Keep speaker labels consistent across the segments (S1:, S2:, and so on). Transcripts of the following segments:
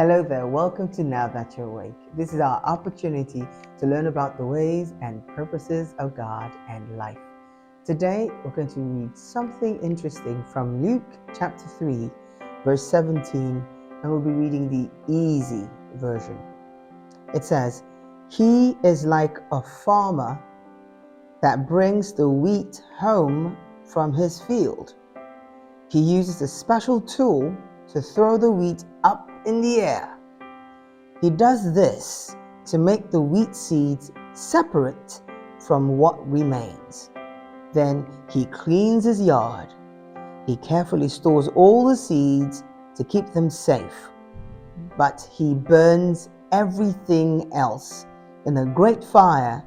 S1: Hello there, welcome to Now That You're Awake. This is our opportunity to learn about the ways and purposes of God and life. Today, we're going to read something interesting from Luke chapter 3, verse 17, and we'll be reading the easy version. It says, "He is like a farmer that brings the wheat home from his field. He uses a special tool to throw the wheat up in the air. He does this to make the wheat seeds separate from what remains. Then he cleans his yard. He carefully stores all the seeds to keep them safe, but he burns everything else in a great fire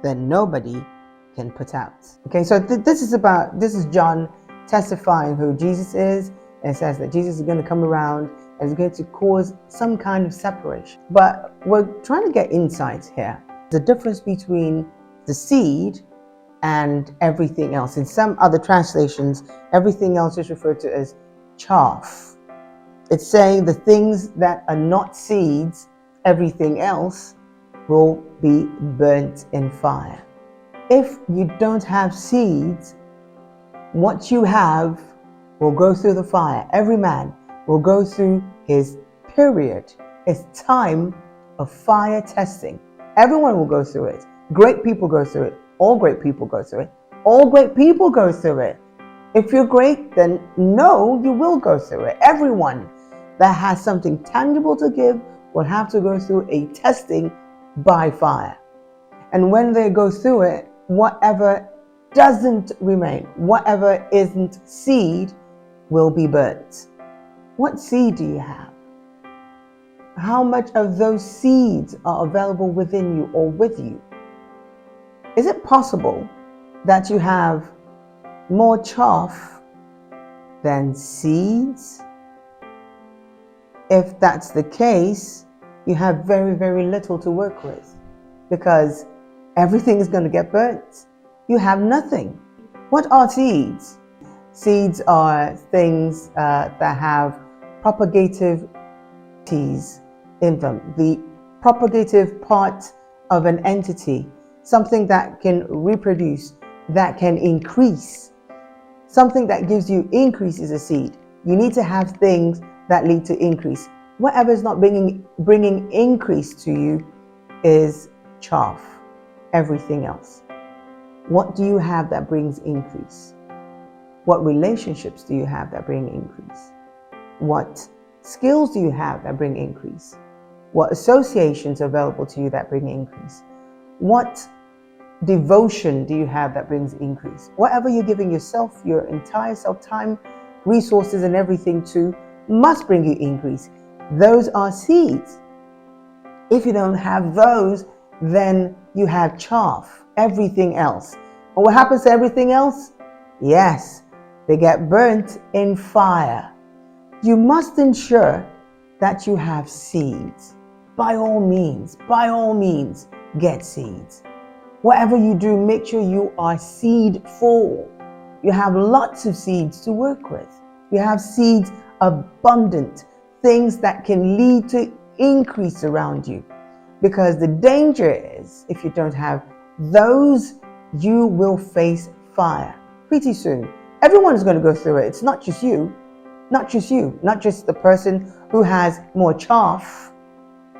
S1: that nobody can put out." Okay, so this is John testifying who Jesus is, and it says that Jesus is going to come around and is going to cause some kind of separation. But we're trying to get insight here. The difference between the seed and everything else. In some other translations, everything else is referred to as chaff. It's saying the things that are not seeds, everything else, will be burnt in fire. If you don't have seeds, what you have will go through the fire. Every man will go through his period, his time of fire testing. Everyone will go through it. Great people go through it. All great people go through it. All great people go through it. If you're great, then no, you will go through it. Everyone that has something tangible to give will have to go through a testing by fire. And when they go through it, whatever doesn't remain, whatever isn't seed, will be burnt. What seed do you have? How much of those seeds are available within you or with you? Is it possible that you have more chaff than seeds? If that's the case, you have very, very little to work with, because everything is going to get burnt. You have nothing. What are seeds? Seeds are things that have propagative entities in them. The propagative part of an entity, something that can reproduce, that can increase. Something that gives you increase is a seed. You need to have things that lead to increase. Whatever is not bringing increase to you is chaff. Everything else. What do you have that brings increase? What relationships do you have that bring increase? What skills do you have that bring increase? What associations are available to you that bring increase? What devotion do you have that brings increase? Whatever you're giving yourself, your entire self, time, resources, and everything to, must bring you increase. Those are seeds. If you don't have those, then you have chaff, everything else. And what happens to everything else? Yes, they get burnt in fire. You must ensure that you have seeds. By all means, get seeds. Whatever you do, make sure you are seedful. You have lots of seeds to work with. You have seeds abundant, things that can lead to increase around you. Because the danger is, if you don't have those, you will face fire pretty soon. Everyone is going to go through it. It's not just you, not just the person who has more chaff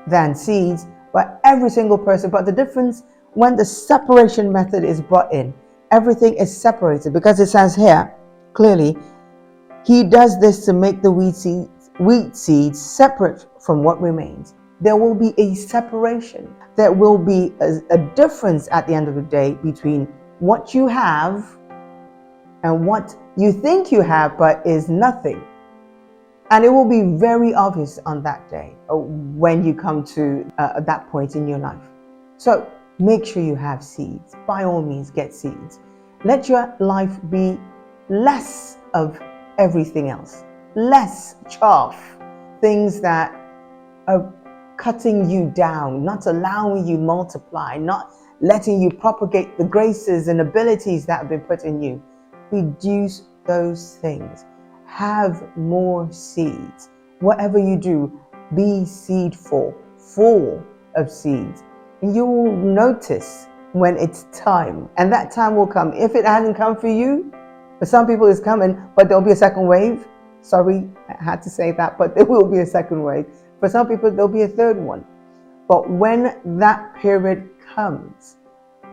S1: than seeds, but every single person. But the difference, when the separation method is brought in, everything is separated, because it says here clearly, he does this to make the wheat seeds separate from what remains. There will be a separation. There will be a difference at the end of the day between what you have and what you think you have but is nothing. And it will be very obvious on that day when you come to that point in your life. So make sure you have seeds. By all means, get seeds. Let your life be less of everything else, less chaff, things that are cutting you down, not allowing you multiply, not letting you propagate the graces and abilities that have been put in you. Reduce those things. Have more seeds. Whatever you do, Be seedful, full of seeds. And you will notice when it's time. And that time will come. If it hasn't come for you, for some people it's coming, but there'll be a second wave. Sorry, I had to say that, but there will be a second wave. For some people, there'll be a third one. But when that period comes,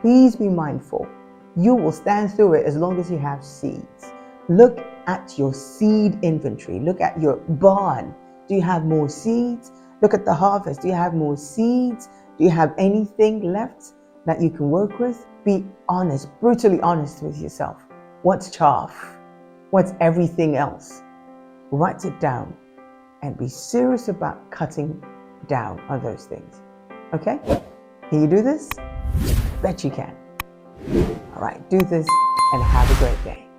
S1: please be mindful. You will stand through it as long as you have seeds. Look at your seed inventory. Look at your barn. Do you have more seeds? Look at the harvest. Do you have more seeds? Do you have anything left that you can work with? Be honest, brutally honest with yourself. What's chaff? What's everything else? Write it down and be serious about cutting down on those things. Okay? Can you do this? Bet you can. All right, do this and have a great day.